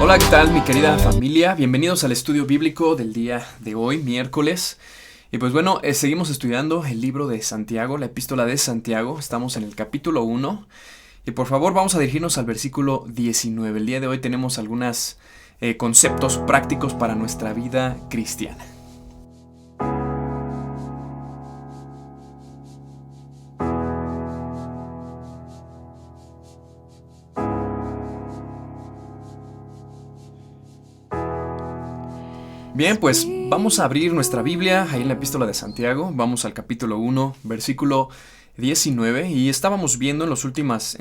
Hola, ¿qué tal mi querida familia? Bienvenidos al estudio bíblico del día de hoy, miércoles. Y pues bueno, seguimos estudiando el libro de Santiago, la epístola de Santiago. Estamos en el capítulo 1. Y por favor vamos a dirigirnos al versículo 19. El día de hoy tenemos algunos conceptos prácticos para nuestra vida cristiana. Bien, pues vamos a abrir nuestra Biblia ahí en la epístola de Santiago. Vamos al capítulo 1, versículo 19. Y estábamos viendo en las últimas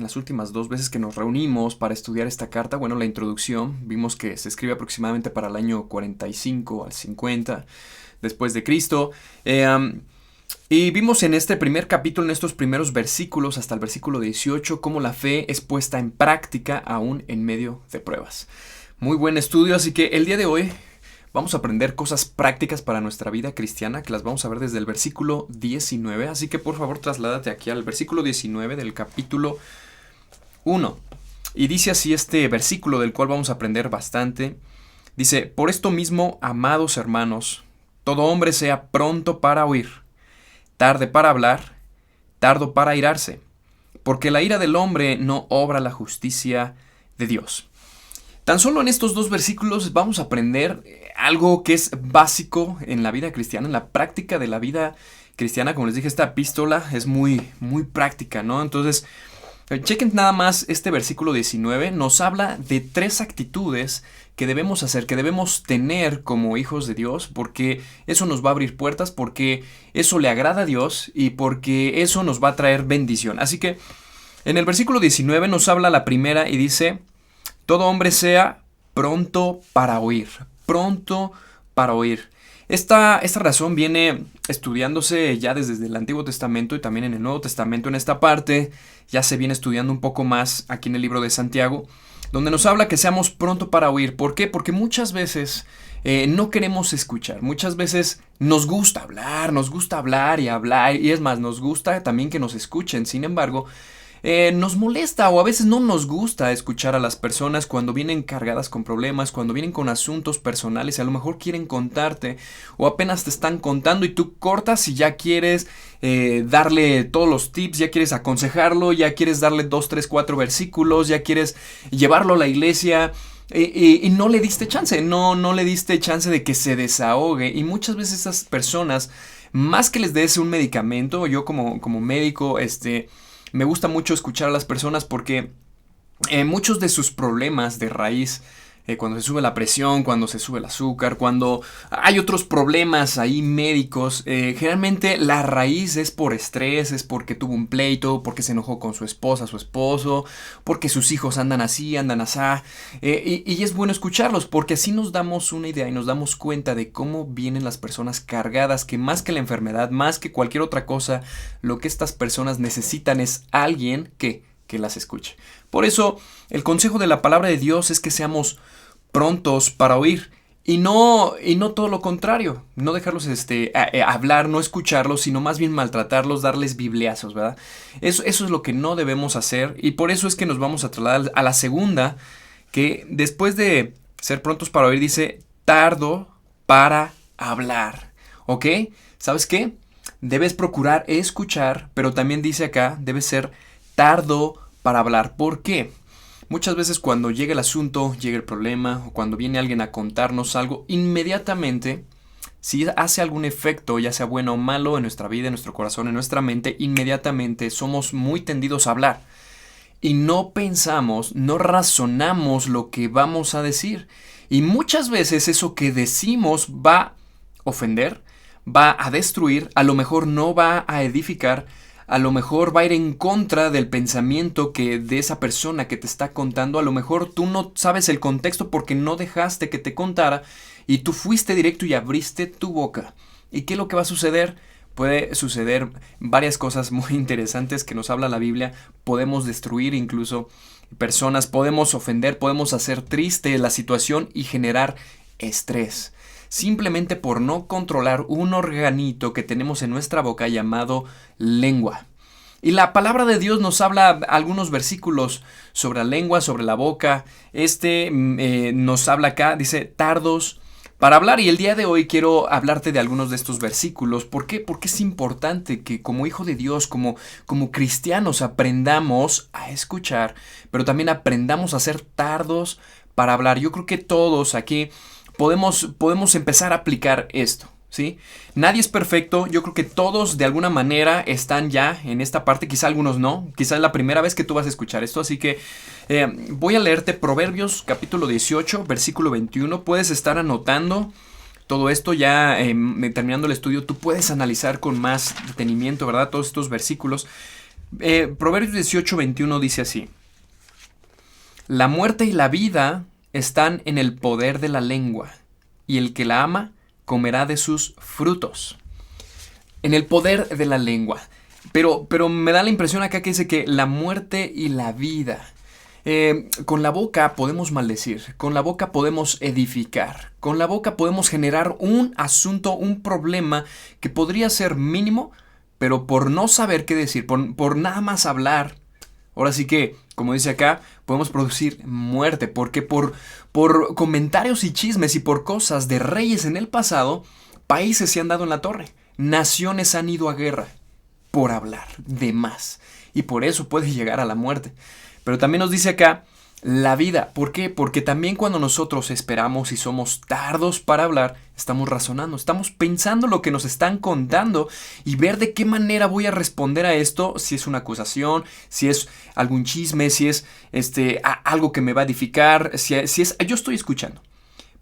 dos veces que nos reunimos para estudiar esta carta, bueno, la introducción, vimos que se escribe aproximadamente para el año 45 al 50 después de Cristo. Y vimos en este primer capítulo, en estos primeros versículos, hasta el versículo 18, cómo la fe es puesta en práctica aún en medio de pruebas. Muy buen estudio, así que el día de hoy vamos a aprender cosas prácticas para nuestra vida cristiana, que las vamos a ver desde el versículo 19. Así que por favor trasládate aquí al versículo 19 del capítulo 1. Y dice así este versículo del cual vamos a aprender bastante. Dice: por esto mismo, amados hermanos, todo hombre sea pronto para oír, tarde para hablar, tardo para airarse, porque la ira del hombre no obra la justicia de Dios. Tan solo en estos dos versículos vamos a aprender algo que es básico en la vida cristiana, en la práctica de la vida cristiana. Como les dije, esta epístola es muy práctica, ¿no? Entonces, chequen nada más este versículo 19. Nos habla de tres actitudes que debemos hacer, que debemos tener como hijos de Dios, porque eso nos va a abrir puertas, porque eso le agrada a Dios y porque eso nos va a traer bendición. Así que en el versículo 19 nos habla la primera y dice: todo hombre sea pronto para oír. Pronto para oír. Esta razón viene estudiándose ya desde el Antiguo Testamento y también en el Nuevo Testamento. En esta parte ya se viene estudiando un poco más aquí en el libro de Santiago, donde nos habla que seamos pronto para oír. ¿Por qué? Porque muchas veces no queremos escuchar. Muchas veces nos gusta hablar y hablar. Y es más, nos gusta también que nos escuchen. Sin embargo, nos molesta o a veces no nos gusta escuchar a las personas cuando vienen cargadas con problemas, cuando vienen con asuntos personales y a lo mejor quieren contarte o apenas te están contando y tú cortas y ya quieres darle todos los tips, ya quieres aconsejarlo, ya quieres darle 2, 3, 4 versículos, ya quieres llevarlo a la iglesia. Y no le diste chance, no le diste chance de que se desahogue. Y muchas veces esas personas, más que les des un medicamento, yo como médico, me gusta mucho escuchar a las personas porque muchos de sus problemas de raíz, cuando se sube la presión, cuando se sube el azúcar, cuando hay otros problemas ahí médicos, generalmente la raíz es por estrés, es porque tuvo un pleito, porque se enojó con su esposa, su esposo, porque sus hijos andan así, andan asá. Y es bueno escucharlos porque así nos damos una idea y nos damos cuenta de cómo vienen las personas cargadas, que más que la enfermedad, más que cualquier otra cosa, lo que estas personas necesitan es alguien que las escuche. Por eso, el consejo de la palabra de Dios es que seamos prontos para oír y no todo lo contrario, no dejarlos hablar, no escucharlos, sino más bien maltratarlos, darles bibliazos, ¿verdad? Eso es lo que no debemos hacer y por eso es que nos vamos a trasladar a la segunda, que después de ser prontos para oír dice tardo para hablar, ¿ok? ¿Sabes qué? Debes procurar escuchar, pero también dice acá, debes ser tardo para hablar. ¿Por qué? Muchas veces cuando llega el asunto, llega el problema, o cuando viene alguien a contarnos algo, inmediatamente, si hace algún efecto, ya sea bueno o malo en nuestra vida, en nuestro corazón, en nuestra mente, inmediatamente somos muy tendidos a hablar. Y no pensamos, no razonamos lo que vamos a decir. Y muchas veces eso que decimos va a ofender, va a destruir, a lo mejor no va a edificar, a lo mejor va a ir en contra del pensamiento que de esa persona que te está contando. A lo mejor tú no sabes el contexto porque no dejaste que te contara y tú fuiste directo y abriste tu boca. ¿Y qué es lo que va a suceder? Puede suceder varias cosas muy interesantes que nos habla la Biblia. Podemos destruir incluso personas, podemos ofender, podemos hacer triste la situación y generar estrés. Simplemente por no controlar un organito que tenemos en nuestra boca llamado lengua. Y la palabra de Dios nos habla algunos versículos sobre la lengua, sobre la boca. Nos habla acá, dice, tardos para hablar. Y el día de hoy quiero hablarte de algunos de estos versículos. ¿Por qué? Porque es importante que como hijo de Dios, como cristianos, aprendamos a escuchar, pero también aprendamos a ser tardos para hablar. Yo creo que todos aquí podemos empezar a aplicar esto. ¿Sí? Nadie es perfecto, yo creo que todos de alguna manera están ya en esta parte, quizá algunos no, quizá es la primera vez que tú vas a escuchar esto, así que voy a leerte Proverbios capítulo 18, versículo 21, puedes estar anotando todo esto ya terminando el estudio, tú puedes analizar con más detenimiento, ¿verdad? Todos estos versículos. Proverbios 18, 21 dice así: la muerte y la vida están en el poder de la lengua, y el que la ama comerá de sus frutos. En el poder de la lengua. Pero me da la impresión acá que dice que la muerte y la vida. Con la boca podemos maldecir, con la boca podemos edificar, con la boca podemos generar un asunto, un problema que podría ser mínimo, pero por no saber qué decir, por nada más hablar, ahora sí que, como dice acá, podemos producir muerte, porque por comentarios y chismes y por cosas de reyes en el pasado, países se han dado en la torre, naciones han ido a guerra por hablar de más, y por eso puede llegar a la muerte. Pero también nos dice acá la vida. ¿Por qué? Porque también cuando nosotros esperamos y somos tardos para hablar, estamos razonando, estamos pensando lo que nos están contando y ver de qué manera voy a responder a esto, si es una acusación, si es algún chisme, si es algo que me va a edificar, si es yo estoy escuchando.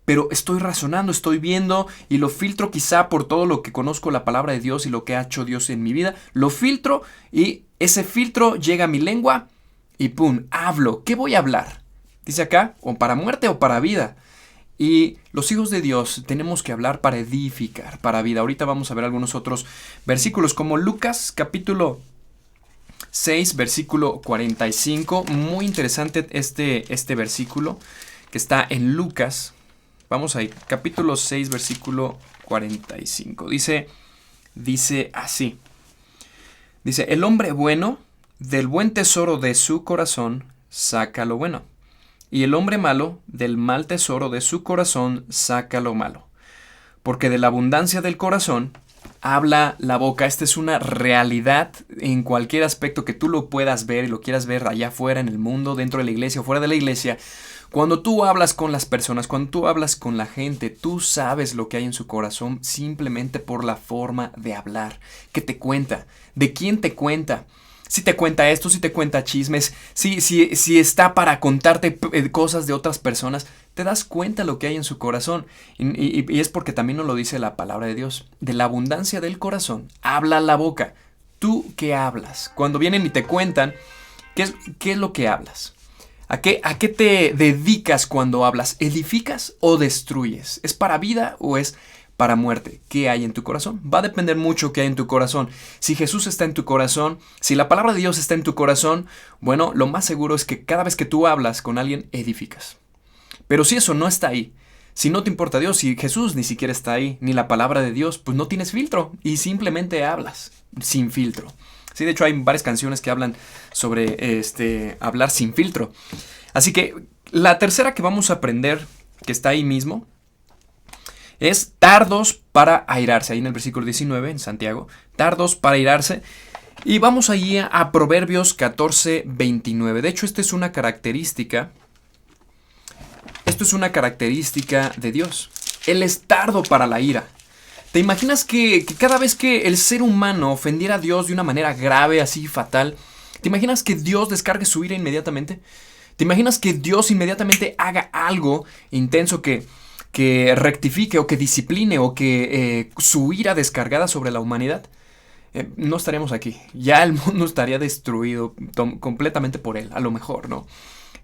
Pero estoy razonando, estoy viendo y lo filtro quizá por todo lo que conozco la palabra de Dios y lo que ha hecho Dios en mi vida. Lo filtro y ese filtro llega a mi lengua y ¡pum! Hablo. ¿Qué voy a hablar? Dice acá, o para muerte o para vida. Y los hijos de Dios tenemos que hablar para edificar, para vida. Ahorita vamos a ver algunos otros versículos como Lucas capítulo 6, versículo 45. Muy interesante este versículo que está en Lucas. Vamos ahí, capítulo 6, versículo 45. Dice así. Dice, el hombre bueno del buen tesoro de su corazón saca lo bueno, y el hombre malo del mal tesoro de su corazón saca lo malo. Porque de la abundancia del corazón habla la boca. Esta es una realidad en cualquier aspecto que tú lo puedas ver y lo quieras ver allá afuera en el mundo, dentro de la iglesia o fuera de la iglesia. Cuando tú hablas con las personas, cuando tú hablas con la gente, tú sabes lo que hay en su corazón simplemente por la forma de hablar. ¿Qué te cuenta? ¿De quién te cuenta? Si te cuenta esto, si te cuenta chismes, si está para contarte cosas de otras personas, te das cuenta lo que hay en su corazón. Y es porque también nos lo dice la palabra de Dios. De la abundancia del corazón habla la boca. ¿Tú qué hablas? Cuando vienen y te cuentan, ¿qué es lo que hablas? ¿A qué te dedicas cuando hablas? ¿Edificas o destruyes? ¿Es para vida o es para muerte? ¿Qué hay en tu corazón? Va a depender mucho qué hay en tu corazón. Si Jesús está en tu corazón, si la palabra de Dios está en tu corazón, bueno, lo más seguro es que cada vez que tú hablas con alguien, edificas. Pero si eso no está ahí, si no te importa Dios, si Jesús ni siquiera está ahí, ni la palabra de Dios, pues no tienes filtro y simplemente hablas sin filtro. Sí, de hecho hay varias canciones que hablan sobre hablar sin filtro. Así que la tercera que vamos a aprender, que está ahí mismo, es tardos para airarse. Ahí en el versículo 19, en Santiago, tardos para airarse. Y vamos allí a Proverbios 14, 29. De hecho, esto es una característica de Dios. Él es tardo para la ira. ¿Te imaginas que cada vez que el ser humano ofendiera a Dios de una manera grave, así fatal, ¿te imaginas que Dios descargue su ira inmediatamente? ¿Te imaginas que Dios inmediatamente haga algo intenso que rectifique o que discipline o que su ira descargada sobre la humanidad? No estaríamos aquí. Ya el mundo estaría destruido completamente por él, a lo mejor, ¿no?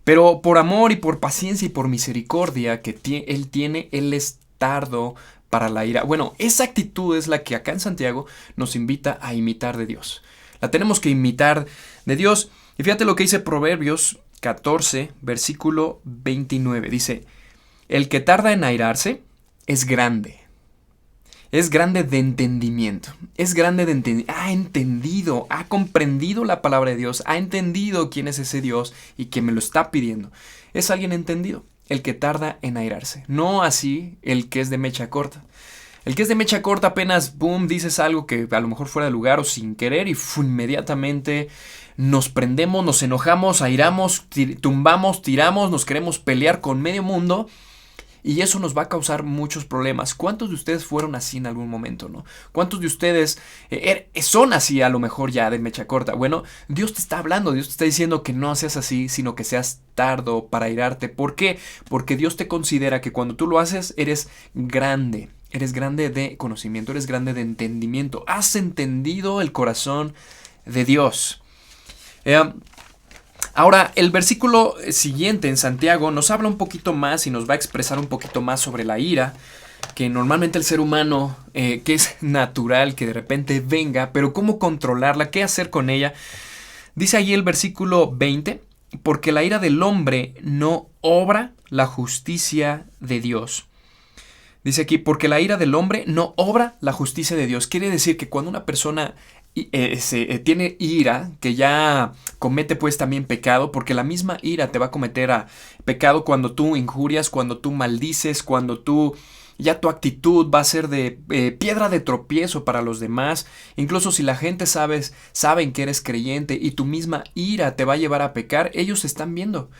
Pero por amor y por paciencia y por misericordia que él tiene, él es tardo para la ira. Bueno, esa actitud es la que acá en Santiago nos invita a imitar de Dios. La tenemos que imitar de Dios. Y fíjate lo que dice Proverbios 14, versículo 29. Dice, el que tarda en airarse es grande, Es grande de entendimiento. Es grande de entendimiento. Ha entendido, ha comprendido la palabra de Dios, ha entendido quién es ese Dios y que me lo está pidiendo. Es alguien entendido, el que tarda en airarse. No así el que es de mecha corta. El que es de mecha corta apenas, boom, dices algo que a lo mejor fuera de lugar o sin querer y inmediatamente nos prendemos, nos enojamos, airamos, tumbamos, tiramos, nos queremos pelear con medio mundo. Y eso nos va a causar muchos problemas. ¿Cuántos de ustedes fueron así en algún momento, no? ¿Cuántos de ustedes son así a lo mejor ya de mecha corta? Bueno, Dios te está hablando, Dios te está diciendo que no seas así, sino que seas tardo para airarte. ¿Por qué? Porque Dios te considera que cuando tú lo haces eres grande. Eres grande de conocimiento, eres grande de entendimiento. Has entendido el corazón de Dios. Ahora, el versículo siguiente en Santiago nos habla un poquito más y nos va a expresar un poquito más sobre la ira, que normalmente el ser humano, que es natural que de repente venga, pero cómo controlarla, qué hacer con ella. Dice allí el versículo 20, porque la ira del hombre no obra la justicia de Dios. Dice aquí, porque la ira del hombre no obra la justicia de Dios. Quiere decir que cuando una persona tiene ira, que ya comete pues también pecado, porque la misma ira te va a cometer a pecado cuando tú injurias, cuando tú maldices, cuando tú ya tu actitud va a ser de piedra de tropiezo para los demás. Incluso si la gente saben que eres creyente y tu misma ira te va a llevar a pecar, ellos están viendo.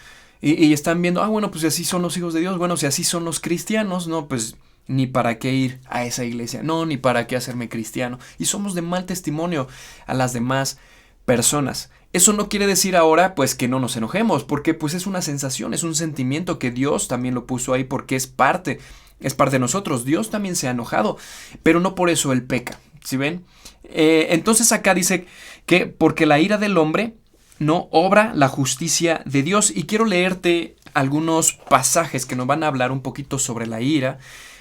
Y están viendo, bueno, pues si así son los hijos de Dios, bueno, si así son los cristianos, no, pues ni para qué ir a esa iglesia, no, ni para qué hacerme cristiano. Y somos de mal testimonio a las demás personas. Eso no quiere decir ahora pues que no nos enojemos, porque pues es una sensación, es un sentimiento que Dios también lo puso ahí porque es parte de nosotros. Dios también se ha enojado, pero no por eso Él peca, ¿sí ven? Entonces acá dice que porque la ira del hombre no obra la justicia de Dios. Y quiero leerte algunos pasajes que nos van a hablar un poquito sobre la ira,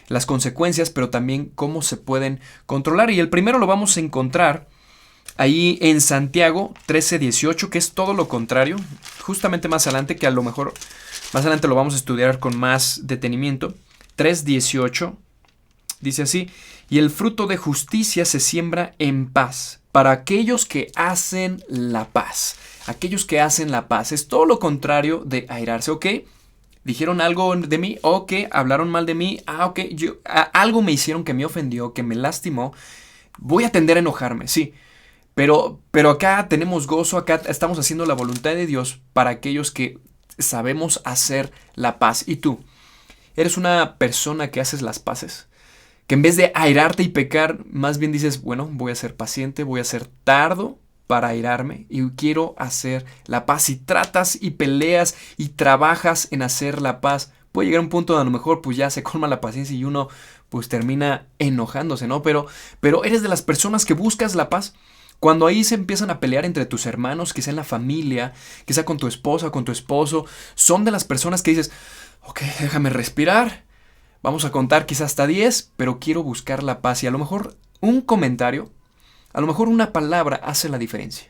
las consecuencias, pero también cómo se pueden controlar. Y el primero lo vamos a encontrar ahí en Santiago 13:18, que es todo lo contrario, justamente más adelante, que a lo mejor más adelante lo vamos a estudiar con más detenimiento. 3:18 dice así, y el fruto de justicia se siembra en paz para aquellos que hacen la paz. Aquellos que hacen la paz. Es todo lo contrario de airarse, ¿ok? Dijeron algo de mí, ok, hablaron mal de mí, ok, algo me hicieron que me ofendió, que me lastimó, voy a tender a enojarme, sí, pero acá tenemos gozo, acá estamos haciendo la voluntad de Dios para aquellos que sabemos hacer la paz. ¿Y tú? ¿Eres una persona que haces las paces? Que en vez de airarte y pecar, más bien dices, bueno, voy a ser paciente, voy a ser tardo para airarme y quiero hacer la paz. Y tratas y peleas y trabajas en hacer la paz, puede llegar un punto donde a lo mejor pues ya se colma la paciencia y uno pues termina enojándose, ¿no? Pero eres de las personas que buscas la paz. Cuando ahí se empiezan a pelear entre tus hermanos, que sea en la familia, que sea con tu esposa o con tu esposo, son de las personas que dices, ok, déjame respirar, vamos a contar quizás hasta 10, pero quiero buscar la paz. Y a lo mejor un comentario, a lo mejor una palabra hace la diferencia.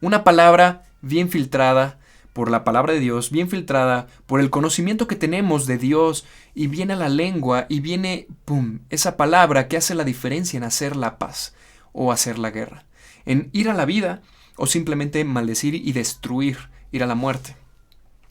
Una palabra bien filtrada por la palabra de Dios, bien filtrada por el conocimiento que tenemos de Dios, y viene a la lengua y viene, ¡pum!, esa palabra que hace la diferencia en hacer la paz o hacer la guerra, en ir a la vida o simplemente maldecir y destruir, ir a la muerte.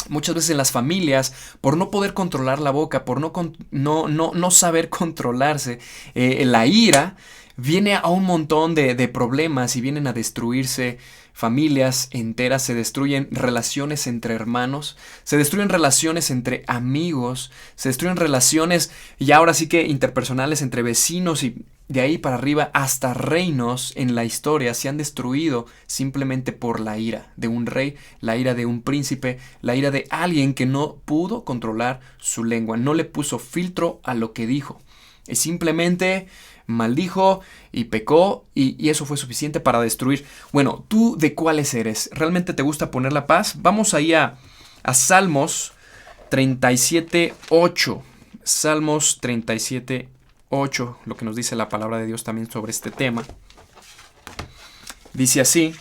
Muchas veces en las familias, por no poder controlar la boca, por no saber controlarse, la ira viene a un montón de problemas y vienen a destruirse familias enteras, se destruyen relaciones entre hermanos, se destruyen relaciones entre amigos, se destruyen relaciones y ahora sí que interpersonales entre vecinos, y de ahí para arriba hasta reinos en la historia se han destruido simplemente por la ira de un rey, la ira de un príncipe, la ira de alguien que no pudo controlar su lengua, no le puso filtro a lo que dijo. Y simplemente maldijo y pecó y eso fue suficiente para destruir. Bueno, ¿tú de cuáles eres? ¿Realmente te gusta poner la paz? Vamos ahí a Salmos 37:8. Salmos 37:8, lo que nos dice la palabra de Dios también sobre este tema. Dice así,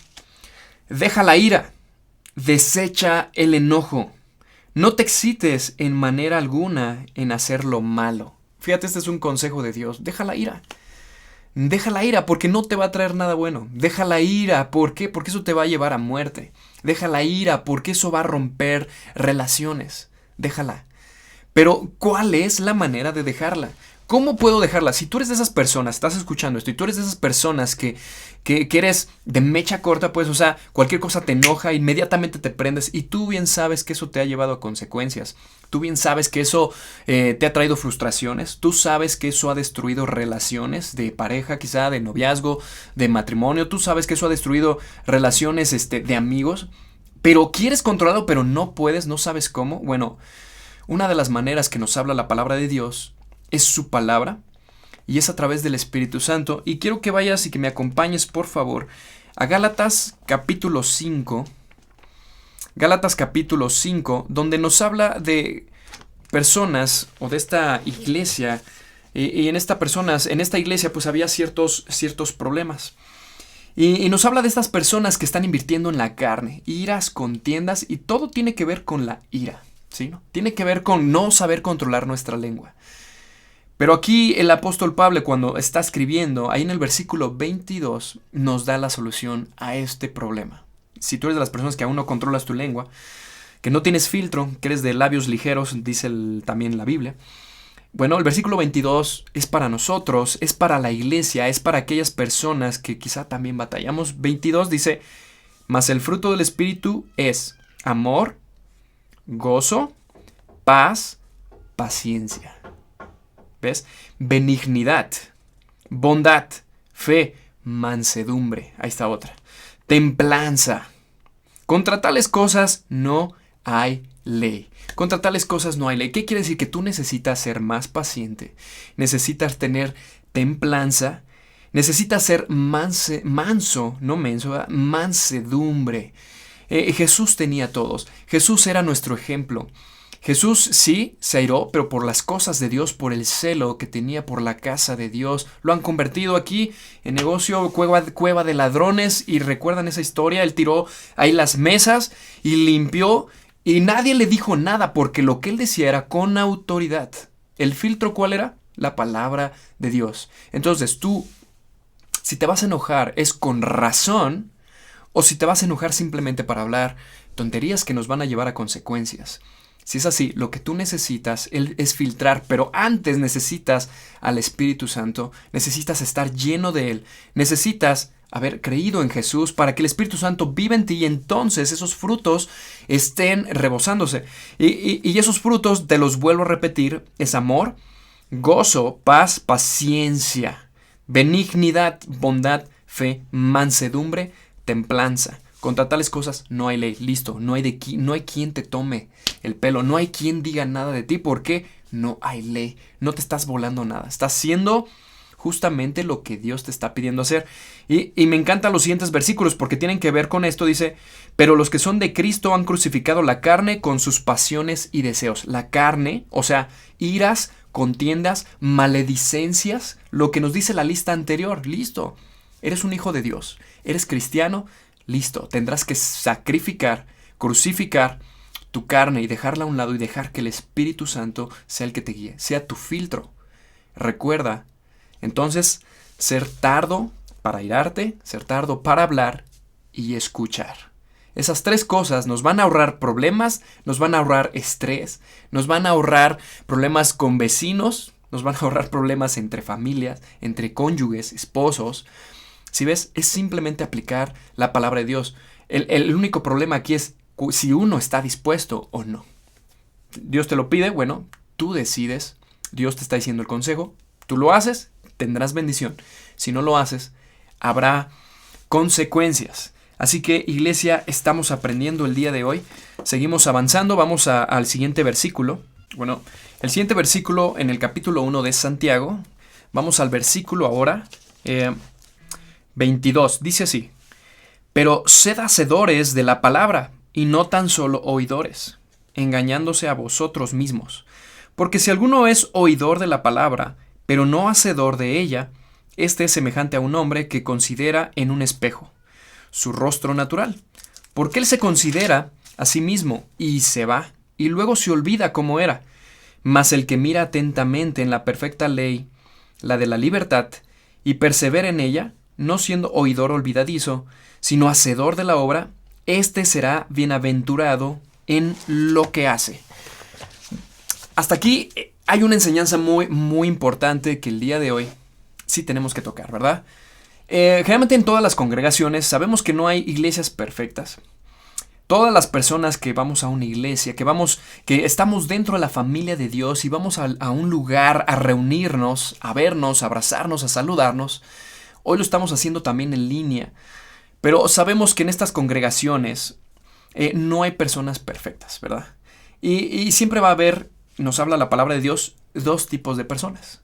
deja la ira, desecha el enojo, no te excites en manera alguna en hacer lo malo. Fíjate, este es un consejo de Dios. Deja la ira. Deja la ira porque no te va a traer nada bueno. Deja la ira. ¿Por qué? Porque eso te va a llevar a muerte. Deja la ira porque eso va a romper relaciones. Déjala. Pero, ¿cuál es la manera de dejarla? ¿Cómo puedo dejarla? Si tú eres de esas personas, estás escuchando esto, y tú eres de esas personas que eres de mecha corta, pues, o sea, cualquier cosa te enoja, inmediatamente te prendes, y tú bien sabes que eso te ha llevado a consecuencias. Tú bien sabes que eso te ha traído frustraciones. Tú sabes que eso ha destruido relaciones de pareja, quizá de noviazgo, de matrimonio. Tú sabes que eso ha destruido relaciones de amigos. Pero quieres controlarlo, pero no puedes, no sabes cómo. Bueno, una de las maneras que nos habla la palabra de Dios es su palabra y es a través del Espíritu Santo. Y quiero que vayas y que me acompañes, por favor, a Gálatas capítulo 5. Gálatas capítulo 5, donde nos habla de personas o de esta iglesia. Y en esta iglesia pues había ciertos problemas. Y nos habla de estas personas que están invirtiendo en la carne, iras, contiendas, y todo tiene que ver con la ira, ¿sí? ¿No? Tiene que ver con no saber controlar nuestra lengua. Pero aquí el apóstol Pablo, cuando está escribiendo, ahí en el versículo 22, nos da la solución a este problema. Si tú eres de las personas que aún no controlas tu lengua, que no tienes filtro, que eres de labios ligeros, dice también la Biblia. Bueno, el versículo 22 es para nosotros, es para la iglesia, es para aquellas personas que quizá también batallamos. 22 dice, mas el fruto del Espíritu es amor, gozo, paz, paciencia. ¿Ves? Benignidad, bondad, fe, mansedumbre. Ahí está otra. Templanza. Contra tales cosas no hay ley. Contra tales cosas no hay ley. ¿Qué quiere decir? Que tú necesitas ser más paciente. Necesitas tener templanza. Necesitas ser manso, no menso, ¿verdad? Mansedumbre. Jesús tenía todos. Jesús era nuestro ejemplo. Jesús sí se airó, pero por las cosas de Dios, por el celo que tenía por la casa de Dios. Lo han convertido aquí en negocio, cueva de ladrones. Y recuerdan esa historia, él tiró ahí las mesas y limpió. Y nadie le dijo nada porque lo que él decía era con autoridad. ¿El filtro cuál era? La palabra de Dios. Entonces tú, si te vas a enojar, es con razón, o si te vas a enojar simplemente para hablar tonterías que nos van a llevar a consecuencias. Si es así, lo que tú necesitas es filtrar, pero antes necesitas al Espíritu Santo, necesitas estar lleno de Él, necesitas haber creído en Jesús para que el Espíritu Santo viva en ti y entonces esos frutos estén rebosándose. Y esos frutos, te los vuelvo a repetir, es amor, gozo, paz, paciencia, benignidad, bondad, fe, mansedumbre, templanza. Contra tales cosas no hay ley. Listo, no hay quien te tome el pelo, no hay quien diga nada de ti porque no hay ley. No te estás volando nada. Estás haciendo justamente lo que Dios te está pidiendo hacer. Y me encantan los siguientes versículos porque tienen que ver con esto. Dice, pero los que son de Cristo han crucificado la carne con sus pasiones y deseos. La carne, o sea, iras, contiendas, maledicencias, lo que nos dice la lista anterior. Listo, eres un hijo de Dios, eres cristiano. Listo, tendrás que sacrificar, crucificar tu carne y dejarla a un lado y dejar que el Espíritu Santo sea el que te guíe, sea tu filtro. Recuerda, entonces, ser tardo para irarte, ser tardo para hablar y escuchar. Esas tres cosas nos van a ahorrar problemas, nos van a ahorrar estrés, nos van a ahorrar problemas con vecinos, nos van a ahorrar problemas entre familias, entre cónyuges, esposos. Si ves, es simplemente aplicar la palabra de Dios. El único problema aquí es si uno está dispuesto o no. Dios te lo pide, bueno, tú decides. Dios te está diciendo el consejo. Tú lo haces, tendrás bendición. Si no lo haces, habrá consecuencias. Así que, iglesia, estamos aprendiendo el día de hoy. Seguimos avanzando. Vamos al siguiente versículo. Bueno, el siguiente versículo en el capítulo 1 de Santiago. Vamos al versículo ahora. 22, dice así, pero sed hacedores de la palabra, y no tan solo oidores, engañándose a vosotros mismos. Porque si alguno es oidor de la palabra, pero no hacedor de ella, este es semejante a un hombre que considera en un espejo su rostro natural, porque él se considera a sí mismo, y se va, y luego se olvida cómo era. Mas el que mira atentamente en la perfecta ley, la de la libertad, y persevera en ella, no siendo oidor olvidadizo, sino hacedor de la obra, éste será bienaventurado en lo que hace. Hasta aquí hay una enseñanza muy, muy importante que el día de hoy sí tenemos que tocar, ¿verdad? Generalmente en todas las congregaciones sabemos que no hay iglesias perfectas. Todas las personas que vamos a una iglesia, que estamos dentro de la familia de Dios y vamos a un lugar a reunirnos, a vernos, a abrazarnos, a saludarnos, hoy lo estamos haciendo también en línea. Pero sabemos que en estas congregaciones no hay personas perfectas, ¿verdad? Y siempre va a haber, nos habla la palabra de Dios, dos tipos de personas.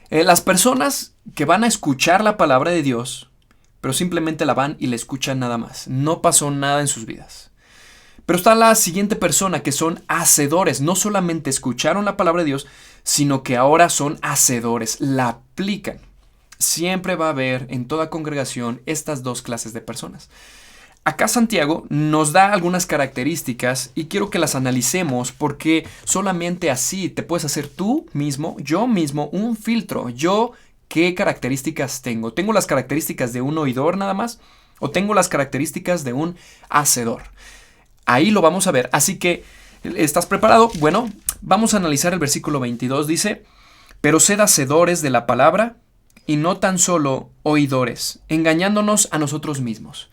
Las personas que van a escuchar la palabra de Dios, pero simplemente la van y la escuchan nada más. No pasó nada en sus vidas. Pero está la siguiente persona, que son hacedores. No solamente escucharon la palabra de Dios, sino que ahora son hacedores, la aplican. Siempre va a haber en toda congregación estas dos clases de personas. Acá Santiago nos da algunas características y quiero que las analicemos, porque solamente así te puedes hacer tú mismo, yo mismo, un filtro. Yo, ¿qué características tengo? ¿Tengo las características de un oidor nada más? ¿O tengo las características de un hacedor? Ahí lo vamos a ver. Así que, ¿estás preparado? Bueno, vamos a analizar el versículo 22. Dice: pero sed hacedores de la palabra y no tan solo oidores, engañándonos a nosotros mismos.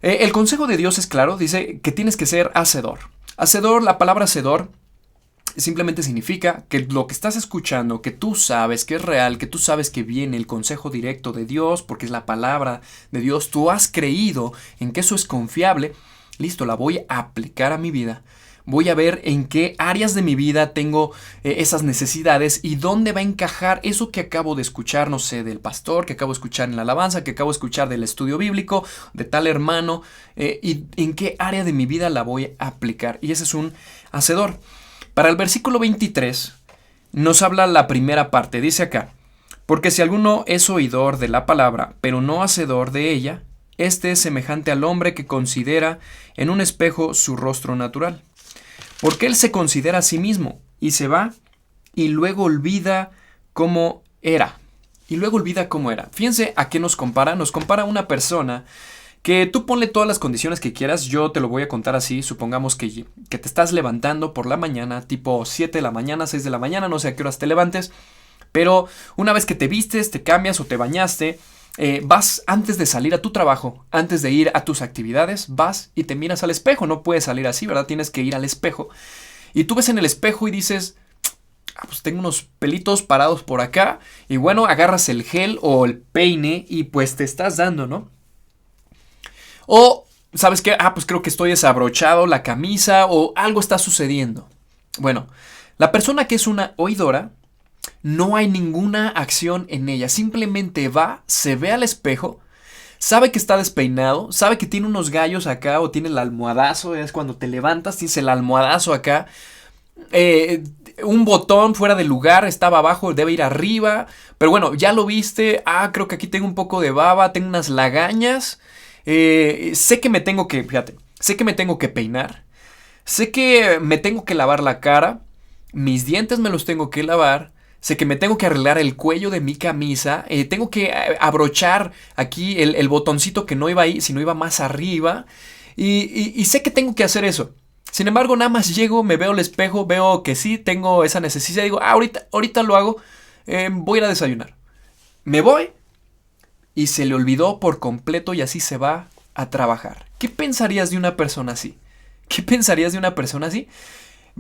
El consejo de Dios es claro, dice que tienes que ser hacedor. Hacedor, la palabra hacedor simplemente significa que lo que estás escuchando, que tú sabes que es real, que tú sabes que viene el consejo directo de Dios, porque es la palabra de Dios, tú has creído en que eso es confiable. Listo, la voy a aplicar a mi vida. Voy a ver en qué áreas de mi vida tengo esas necesidades y dónde va a encajar eso que acabo de escuchar, no sé, del pastor, que acabo de escuchar en la alabanza, que acabo de escuchar del estudio bíblico, de tal hermano, y en qué área de mi vida la voy a aplicar. Y ese es un hacedor. Para el versículo 23 nos habla la primera parte. Dice acá: porque si alguno es oidor de la palabra, pero no hacedor de ella, este es semejante al hombre que considera en un espejo su rostro natural. Porque él se considera a sí mismo y se va y luego olvida cómo era. Fíjense a qué nos compara. Nos compara a una persona que tú ponle todas las condiciones que quieras. Yo te lo voy a contar así. Supongamos que te estás levantando por la mañana, tipo 7 de la mañana, 6 de la mañana, no sé a qué horas te levantes. Pero una vez que te vistes, te cambias o te bañaste, vas antes de salir a tu trabajo, antes de ir a tus actividades, vas y te miras al espejo. No puedes salir así, ¿verdad? Tienes que ir al espejo. Y tú ves en el espejo y dices: pues tengo unos pelitos parados por acá. Y bueno, agarras el gel o el peine y pues te estás dando, ¿no? O, ¿sabes qué? Pues creo que estoy desabrochado la camisa o algo está sucediendo. Bueno, la persona que es una oidora, no hay ninguna acción en ella, simplemente va, se ve al espejo, sabe que está despeinado, sabe que tiene unos gallos acá o tiene el almohadazo, es cuando te levantas, tienes el almohadazo acá, un botón fuera de lugar, estaba abajo, debe ir arriba, pero bueno, ya lo viste, creo que aquí tengo un poco de baba, tengo unas lagañas, sé que me tengo que peinar, sé que me tengo que lavar la cara, mis dientes me los tengo que lavar. Sé que me tengo que arreglar el cuello de mi camisa, tengo que abrochar aquí el botoncito que no iba ahí, sino iba más arriba, y sé que tengo que hacer eso. Sin embargo, nada más llego, me veo al espejo, veo que sí tengo esa necesidad, digo: ahorita lo hago, voy a ir a desayunar. Me voy y se le olvidó por completo y así se va a trabajar. ¿Qué pensarías de una persona así?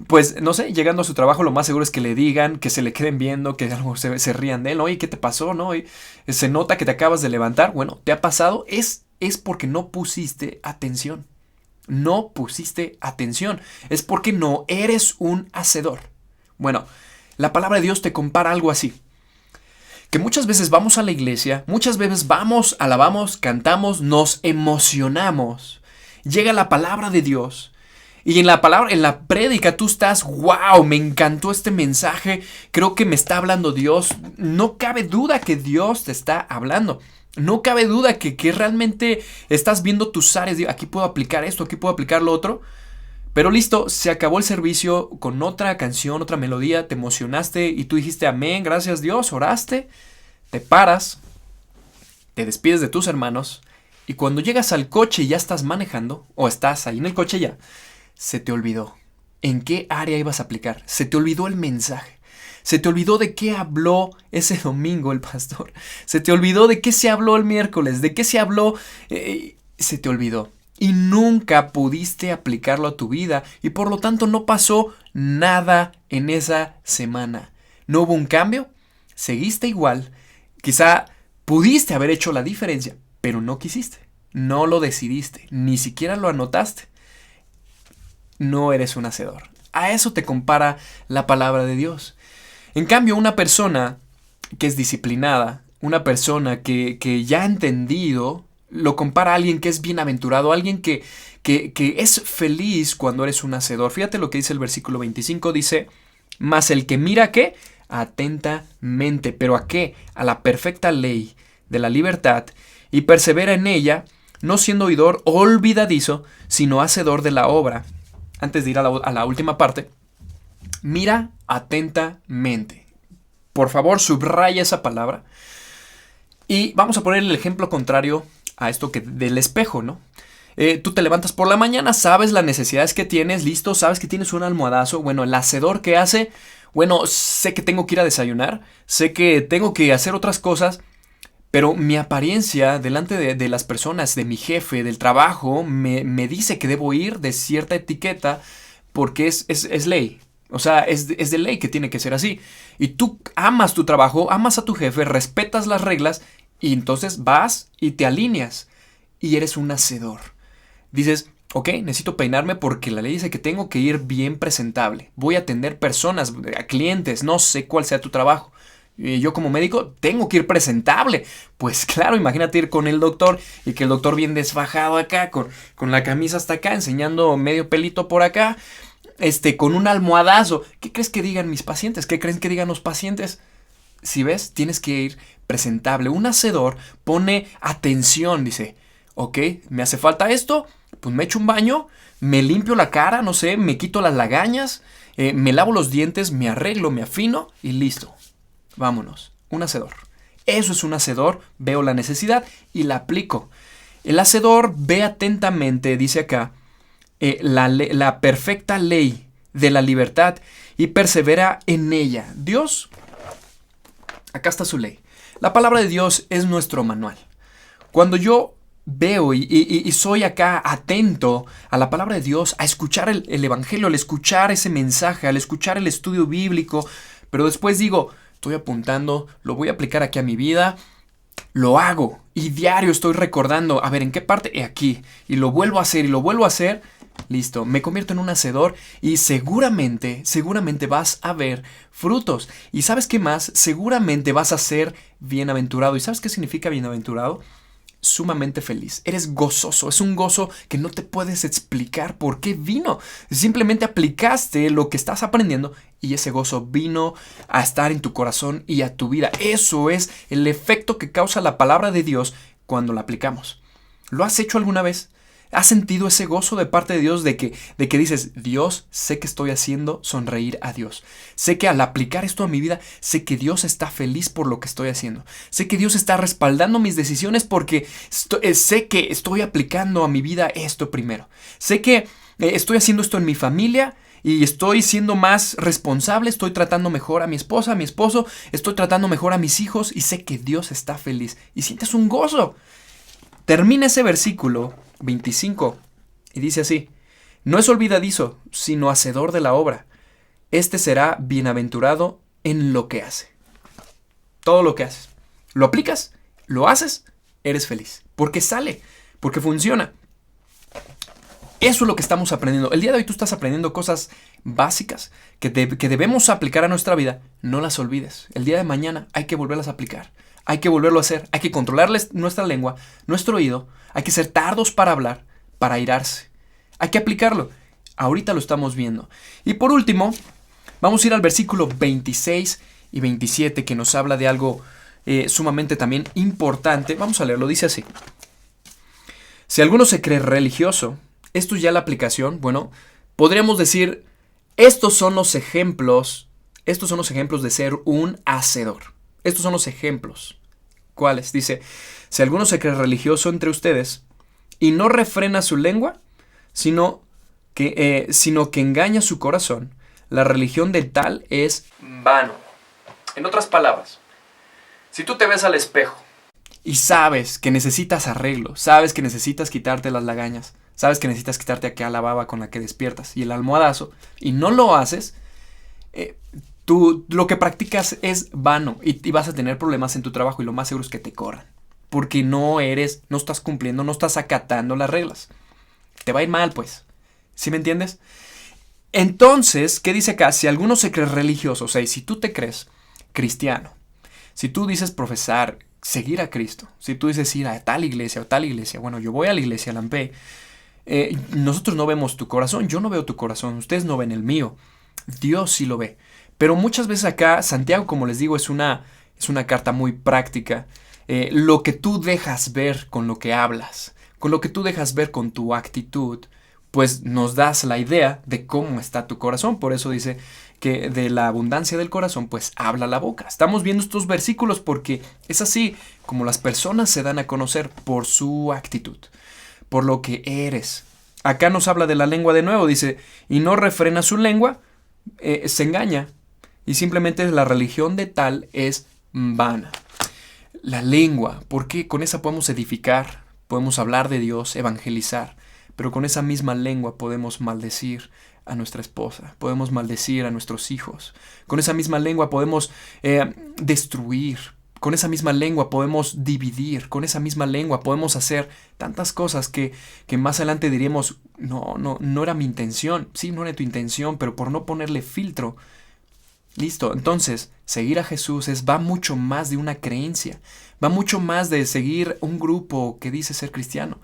Pues no sé, llegando a su trabajo lo más seguro es que le digan, que se le queden viendo, que algo se rían de él. Oye, ¿qué te pasó? ¿No? Y se nota que te acabas de levantar. Bueno, ¿te ha pasado? Es porque no pusiste atención. Es porque no eres un hacedor. Bueno, la palabra de Dios te compara algo así. Que muchas veces vamos a la iglesia, muchas veces vamos, alabamos, cantamos, nos emocionamos. Llega la palabra de Dios. Y en la prédica tú estás: wow, me encantó este mensaje, creo que me está hablando Dios. No cabe duda que Dios te está hablando. No cabe duda que realmente estás viendo tus áreas. Aquí puedo aplicar esto, aquí puedo aplicar lo otro. Pero listo, se acabó el servicio con otra canción, otra melodía, te emocionaste y tú dijiste amén, gracias Dios, oraste, te paras, te despides de tus hermanos y cuando llegas al coche y ya estás manejando, o estás ahí en el coche ya, se te olvidó en qué área ibas a aplicar, se te olvidó el mensaje. Se te olvidó de qué habló ese domingo el pastor. Se te olvidó de qué se habló el miércoles, de qué se habló. Se te olvidó. Y nunca pudiste aplicarlo a tu vida. Y por lo tanto no pasó nada en esa semana. No hubo un cambio. Seguiste igual. Quizá pudiste haber hecho la diferencia, pero no quisiste. No lo decidiste. Ni siquiera lo anotaste. No eres un hacedor. A eso te compara la palabra de Dios. En cambio, una persona que es disciplinada, una persona que ya ha entendido, lo compara a alguien que es bienaventurado, alguien que es feliz cuando eres un hacedor. Fíjate lo que dice el versículo 25, dice, mas el que mira, ¿qué? Atentamente. ¿Pero a qué? A la perfecta ley de la libertad y persevera en ella, no siendo oidor olvidadizo, sino hacedor de la obra. Antes de ir a la última parte, mira atentamente. Por favor, subraya esa palabra. Y vamos a poner el ejemplo contrario a esto que del espejo, ¿no? Tú te levantas por la mañana, sabes las necesidades que tienes, listo, sabes que tienes un almohadazo. Bueno, el hacedor que hace, bueno, sé que tengo que ir a desayunar, sé que tengo que hacer otras cosas, pero mi apariencia delante de las personas, de mi jefe, del trabajo, me dice que debo ir de cierta etiqueta porque es ley. O sea, es de ley que tiene que ser así. Y tú amas tu trabajo, amas a tu jefe, respetas las reglas y entonces vas y te alineas y eres un hacedor. Dices, ok, necesito peinarme porque la ley dice que tengo que ir bien presentable. Voy a atender personas, a clientes, no sé cuál sea tu trabajo. Y yo como médico tengo que ir presentable. Pues claro, imagínate ir con el doctor y que el doctor bien desfajado acá, con la camisa hasta acá, enseñando medio pelito por acá. Con un almohadazo. ¿Qué crees que digan mis pacientes? ¿Qué creen que digan los pacientes? Si ves, tienes que ir presentable. Un hacedor pone atención, dice, ok, me hace falta esto, pues me echo un baño, me limpio la cara, no sé, me quito las lagañas, me lavo los dientes, me arreglo, me afino y listo. Vámonos. Un hacedor. Eso es un hacedor, veo la necesidad y la aplico. El hacedor ve atentamente, dice acá, la perfecta ley de la libertad y persevera en ella. Dios, acá está su ley. La palabra de Dios es nuestro manual. Cuando yo veo y soy acá atento a la palabra de Dios, a escuchar el evangelio, al escuchar ese mensaje, al escuchar el estudio bíblico, pero después digo, estoy apuntando, lo voy a aplicar aquí a mi vida, lo hago y diario estoy recordando, a ver, ¿en qué parte? Aquí. Y lo vuelvo a hacer y lo vuelvo a hacer. Listo, me convierto en un hacedor y seguramente vas a ver frutos. ¿Y sabes qué más? Seguramente vas a ser bienaventurado. ¿Y sabes qué significa bienaventurado? Sumamente feliz. Eres gozoso. Es un gozo que no te puedes explicar por qué vino. Simplemente aplicaste lo que estás aprendiendo y ese gozo vino a estar en tu corazón y a tu vida. Eso es el efecto que causa la palabra de Dios cuando la aplicamos. ¿Lo has hecho alguna vez? ¿Has sentido ese gozo de parte de Dios de que dices, Dios, sé que estoy haciendo sonreír a Dios? Sé que al aplicar esto a mi vida, sé que Dios está feliz por lo que estoy haciendo. Sé que Dios está respaldando mis decisiones porque sé que estoy aplicando a mi vida esto primero. Sé que estoy haciendo esto en mi familia y estoy siendo más responsable, estoy tratando mejor a mi esposa, a mi esposo, estoy tratando mejor a mis hijos y sé que Dios está feliz. Y sientes un gozo. Termina ese versículo 25 y dice así, no es olvidadizo, sino hacedor de la obra. Este será bienaventurado en lo que hace. Todo lo que haces. Lo aplicas, lo haces, eres feliz. Porque sale, porque funciona. Eso es lo que estamos aprendiendo. El día de hoy tú estás aprendiendo cosas básicas que debemos aplicar a nuestra vida. No las olvides. El día de mañana hay que volverlas a aplicar. Hay que volverlo a hacer. Hay que controlarles nuestra lengua, nuestro oído. Hay que ser tardos para hablar, para airarse. Hay que aplicarlo. Ahorita lo estamos viendo. Y por último, vamos a ir al versículo 26 y 27 que nos habla de algo sumamente también importante. Vamos a leerlo. Dice así. Si alguno se cree religioso, esto es ya la aplicación, bueno, Podríamos decir, estos son los ejemplos de ser un hacedor. Estos son los ejemplos. ¿Cuáles? Dice, si alguno se cree religioso entre ustedes y no refrena su lengua, sino que engaña su corazón, la religión del tal es vano. En otras palabras, si tú te ves al espejo y sabes que necesitas arreglo, sabes que necesitas quitarte las lagañas, sabes que necesitas quitarte acá la baba con la que despiertas y el almohadazo, y no lo haces, tú lo que practicas es vano y vas a tener problemas en tu trabajo y lo más seguro es que te corran. Porque no estás cumpliendo, no estás acatando las reglas. Te va a ir mal, pues. ¿Sí me entiendes? Entonces, ¿qué dice acá? Si alguno se cree religioso, o sea, si tú te crees cristiano, si tú dices profesar, seguir a Cristo, si tú dices ir a tal iglesia o tal iglesia, bueno, yo voy a la iglesia, la AMPE, nosotros no vemos tu corazón, yo no veo tu corazón, ustedes no ven el mío, Dios sí lo ve. Pero muchas veces acá, Santiago, como les digo, es una carta muy práctica. Lo que tú dejas ver con lo que hablas, con lo que tú dejas ver con tu actitud, pues nos das la idea de cómo está tu corazón. Por eso dice que de la abundancia del corazón, pues habla la boca. Estamos viendo estos versículos porque es así como las personas se dan a conocer por su actitud, por lo que eres. Acá nos habla de la lengua de nuevo, dice, y no refrena su lengua, se engaña, y simplemente la religión de tal es vana. La lengua, porque con esa podemos edificar, podemos hablar de Dios, evangelizar, pero con esa misma lengua podemos maldecir a nuestra esposa, podemos maldecir a nuestros hijos, con esa misma lengua podemos destruir, con esa misma lengua podemos dividir, con esa misma lengua podemos hacer tantas cosas que más adelante diríamos, no era mi intención, sí, no era tu intención, pero por no ponerle filtro. Listo, entonces, seguir a Jesús va mucho más de una creencia, va mucho más de seguir un grupo que dice ser cristiano.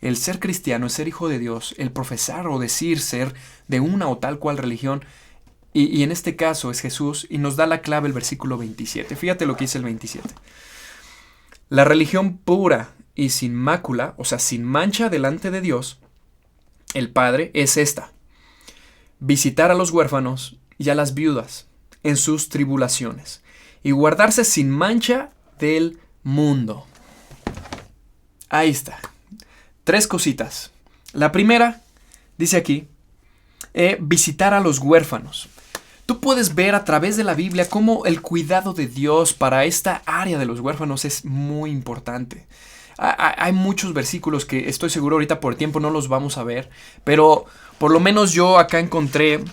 El ser cristiano, el ser hijo de Dios, el profesar o decir ser de una o tal cual religión, y en este caso es Jesús, y nos da la clave el versículo 27. Fíjate lo que dice el 27. La religión pura y sin mácula, o sea, sin mancha delante de Dios, el Padre, es esta: visitar a los huérfanos y a las viudas en sus tribulaciones, y guardarse sin mancha del mundo. Ahí está. 3 cositas. La primera, dice aquí, visitar a los huérfanos. Tú puedes ver a través de la Biblia cómo el cuidado de Dios para esta área de los huérfanos es muy importante. Hay muchos versículos que estoy seguro ahorita por tiempo no los vamos a ver, pero por lo menos yo acá encontré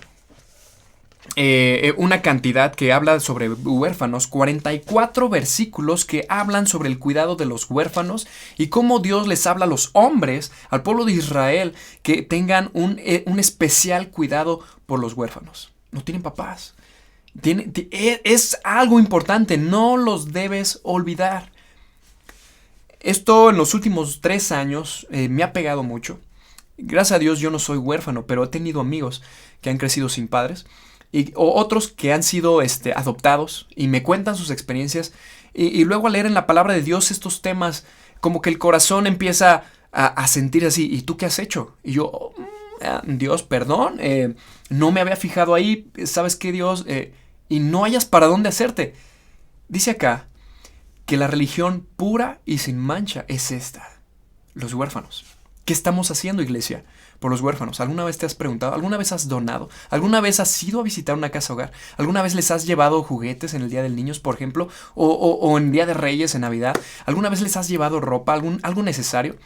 una cantidad que habla sobre huérfanos, 44 versículos que hablan sobre el cuidado de los huérfanos y cómo Dios les habla a los hombres, al pueblo de Israel, que tengan un especial cuidado por los huérfanos. No tienen papás. Es algo importante, no los debes olvidar. Esto en los últimos 3 años me ha pegado mucho. Gracias a Dios yo no soy huérfano, pero he tenido amigos que han crecido sin padres. O otros que han sido adoptados y me cuentan sus experiencias y luego al leer en la palabra de Dios estos temas, como que el corazón empieza a sentir así, ¿y tú qué has hecho? Y yo, Dios, perdón, no me había fijado ahí, ¿sabes qué, Dios? Y no hayas para dónde hacerte. Dice acá que la religión pura y sin mancha es esta, los huérfanos. ¿Qué estamos haciendo, iglesia, por los huérfanos? ¿Alguna vez te has preguntado? ¿Alguna vez has donado? ¿Alguna vez has ido a visitar una casa hogar? ¿Alguna vez les has llevado juguetes en el Día del Niño, por ejemplo? ¿O en Día de Reyes, en Navidad? ¿Alguna vez les has llevado ropa? ¿Algo necesario?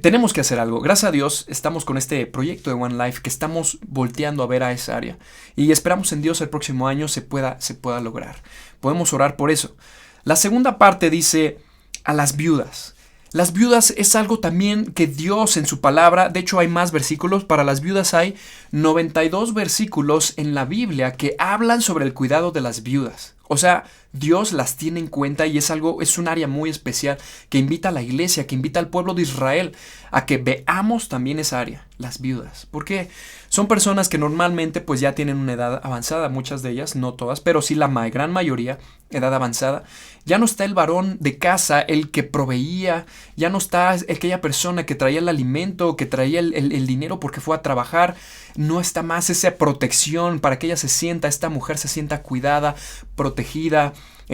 Tenemos que hacer algo. Gracias a Dios estamos con este proyecto de One Life que estamos volteando a ver a esa área. Y esperamos en Dios el próximo año se pueda lograr. Podemos orar por eso. La segunda parte dice a las viudas. Las viudas es algo también que Dios en su palabra, de hecho hay más versículos, para las viudas hay 92 versículos en la Biblia que hablan sobre el cuidado de las viudas. O sea, Dios las tiene en cuenta y es un área muy especial que invita a la iglesia, que invita al pueblo de Israel a que veamos también esa área, las viudas. Porque son personas que normalmente pues ya tienen una edad avanzada, muchas de ellas, no todas, pero sí la gran mayoría, edad avanzada. Ya no está el varón de casa, el que proveía, ya no está aquella persona que traía el alimento, que traía el dinero porque fue a trabajar. No está más esa protección para que esta mujer se sienta cuidada, protegida,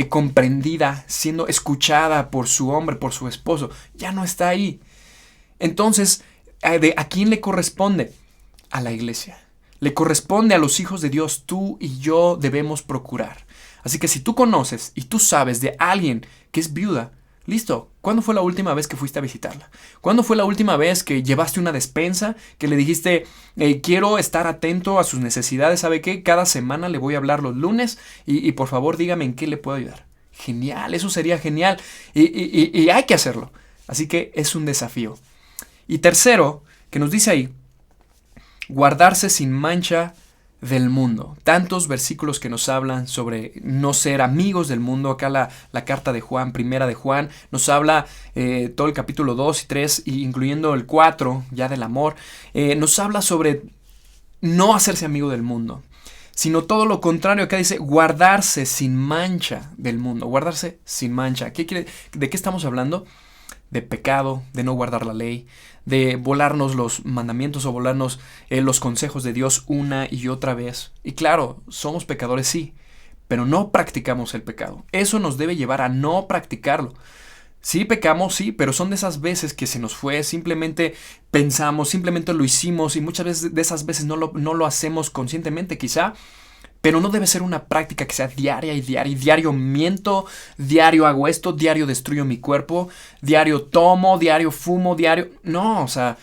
comprendida, siendo escuchada por su hombre, por su esposo. Ya no está ahí. Entonces, ¿a quién le corresponde? A la iglesia. Le corresponde a los hijos de Dios. Tú y yo debemos procurar. Así que si tú conoces y tú sabes de alguien que es viuda, listo. ¿Cuándo fue la última vez que fuiste a visitarla? ¿Cuándo fue la última vez que llevaste una despensa? Que le dijiste, quiero estar atento a sus necesidades. ¿Sabe qué? Cada semana le voy a hablar los lunes y por favor dígame en qué le puedo ayudar. Genial, eso sería genial. Y hay que hacerlo. Así que es un desafío. Y tercero, que nos dice ahí, guardarse sin mancha del mundo. Tantos versículos que nos hablan sobre no ser amigos del mundo. Acá la carta de Juan, primera de Juan, nos habla todo el capítulo 2 y 3, incluyendo el 4, ya del amor. Nos habla sobre no hacerse amigo del mundo, sino todo lo contrario. Acá dice guardarse sin mancha del mundo. Guardarse sin mancha. ¿De qué estamos hablando? De pecado, de no guardar la ley, de volarnos los mandamientos o volarnos los consejos de Dios una y otra vez. Y claro, somos pecadores, sí, pero no practicamos el pecado. Eso nos debe llevar a no practicarlo. Sí, pecamos, sí, pero son de esas veces que se nos fue, simplemente pensamos, simplemente lo hicimos y muchas veces de esas veces no lo hacemos conscientemente quizá. Pero no debe ser una práctica que sea diaria y diaria. Diario miento, diario hago esto, diario destruyo mi cuerpo, diario tomo, diario fumo, diario... No, o sea,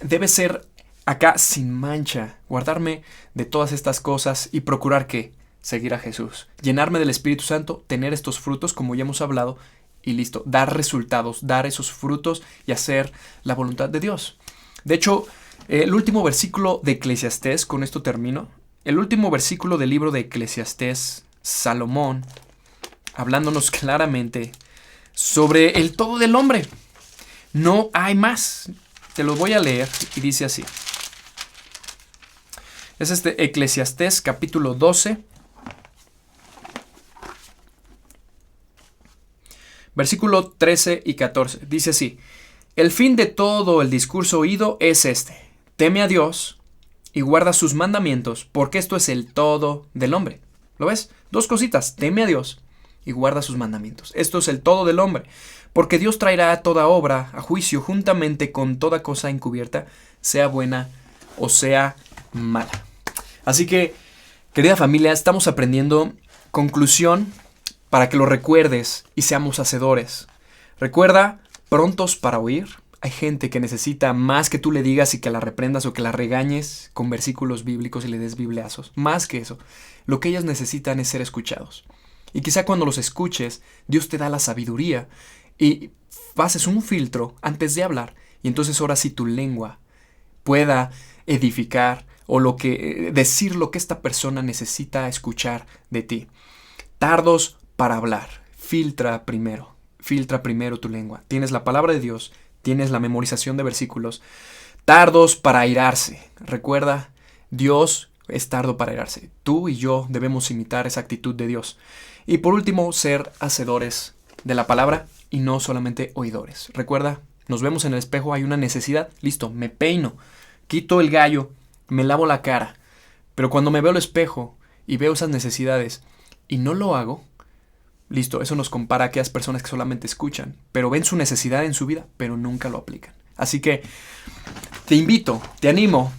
debe ser acá sin mancha. Guardarme de todas estas cosas y procurar ¿qué? Seguir a Jesús. Llenarme del Espíritu Santo, tener estos frutos como ya hemos hablado y listo. Dar resultados, dar esos frutos y hacer la voluntad de Dios. De hecho, el último versículo de Eclesiastés, con esto termino. El último versículo del libro de Eclesiastés, Salomón, hablándonos claramente sobre el todo del hombre. No hay más. Te lo voy a leer y dice así. Es Eclesiastés capítulo 12, versículo 13 y 14. Dice así: el fin de todo el discurso oído es este: teme a Dios y guarda sus mandamientos, porque esto es el todo del hombre. ¿Lo ves? Dos cositas: teme a Dios y guarda sus mandamientos. Esto es el todo del hombre, porque Dios traerá toda obra a juicio juntamente con toda cosa encubierta, sea buena o sea mala. Así que, querida familia, estamos aprendiendo. Conclusión, para que lo recuerdes y seamos hacedores. Recuerda, prontos para oír. Hay gente que necesita más que tú le digas y que la reprendas o que la regañes con versículos bíblicos y le des bibliazos. Más que eso, lo que ellas necesitan es ser escuchados. Y quizá cuando los escuches, Dios te da la sabiduría y pases un filtro antes de hablar. Y entonces ahora sí tu lengua pueda edificar o decir lo que esta persona necesita escuchar de ti. Tardos para hablar. Filtra primero tu lengua. Tienes la palabra de Dios. Tienes la memorización de versículos. Tardos para airarse. Recuerda, Dios es tardo para airarse. Tú y yo debemos imitar esa actitud de Dios. Y por último, ser hacedores de la palabra y no solamente oidores. Recuerda, nos vemos en el espejo, hay una necesidad. Listo, me peino, quito el gallo, me lavo la cara. Pero cuando me veo al espejo y veo esas necesidades y no lo hago, listo, eso nos compara a aquellas personas que solamente escuchan, pero ven su necesidad en su vida, pero nunca lo aplican. Así que te invito, te animo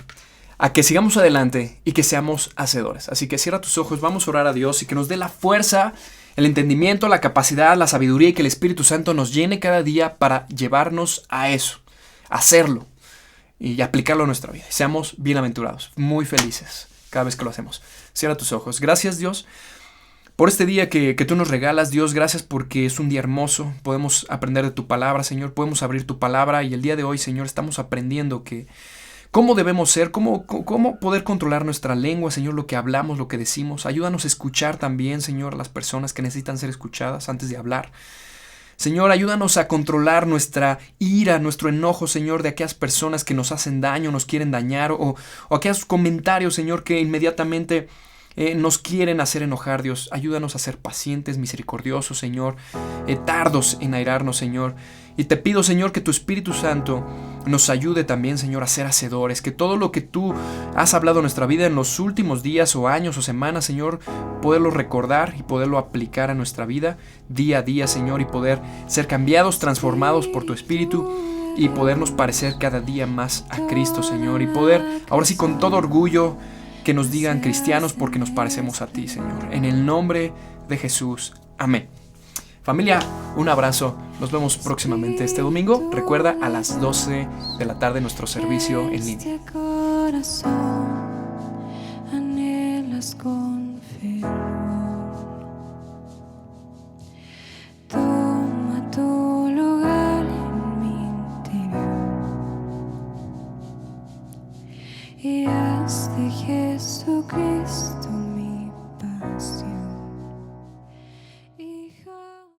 a que sigamos adelante y que seamos hacedores. Así que cierra tus ojos, vamos a orar a Dios y que nos dé la fuerza, el entendimiento, la capacidad, la sabiduría y que el Espíritu Santo nos llene cada día para llevarnos a eso, hacerlo y aplicarlo a nuestra vida. Seamos bienaventurados, muy felices cada vez que lo hacemos. Cierra tus ojos. Gracias, Dios, por este día que tú nos regalas. Dios, gracias porque es un día hermoso. Podemos aprender de tu palabra, Señor. Podemos abrir tu palabra y el día de hoy, Señor, estamos aprendiendo que cómo debemos ser, cómo poder controlar nuestra lengua, Señor, lo que hablamos, lo que decimos. Ayúdanos a escuchar también, Señor, a las personas que necesitan ser escuchadas antes de hablar. Señor, ayúdanos a controlar nuestra ira, nuestro enojo, Señor, de aquellas personas que nos hacen daño, nos quieren dañar, o aquellos comentarios, Señor, que inmediatamente nos quieren hacer enojar. Dios, ayúdanos a ser pacientes, misericordiosos, Señor, tardos en airarnos, Señor. Y te pido, Señor, que tu Espíritu Santo nos ayude también, Señor, a ser hacedores, que todo lo que tú has hablado en nuestra vida en los últimos días o años o semanas, Señor, poderlo recordar y poderlo aplicar a nuestra vida día a día, Señor, y poder ser cambiados, transformados por tu Espíritu y podernos parecer cada día más a Cristo, Señor, y poder, ahora sí, con todo orgullo, que nos digan cristianos porque nos parecemos a ti, Señor. En el nombre de Jesús. Amén. Familia, un abrazo. Nos vemos próximamente este domingo. Recuerda, a las 12 de la tarde nuestro servicio en línea. Toma tu lugar en mi interior y haz de Jesucristo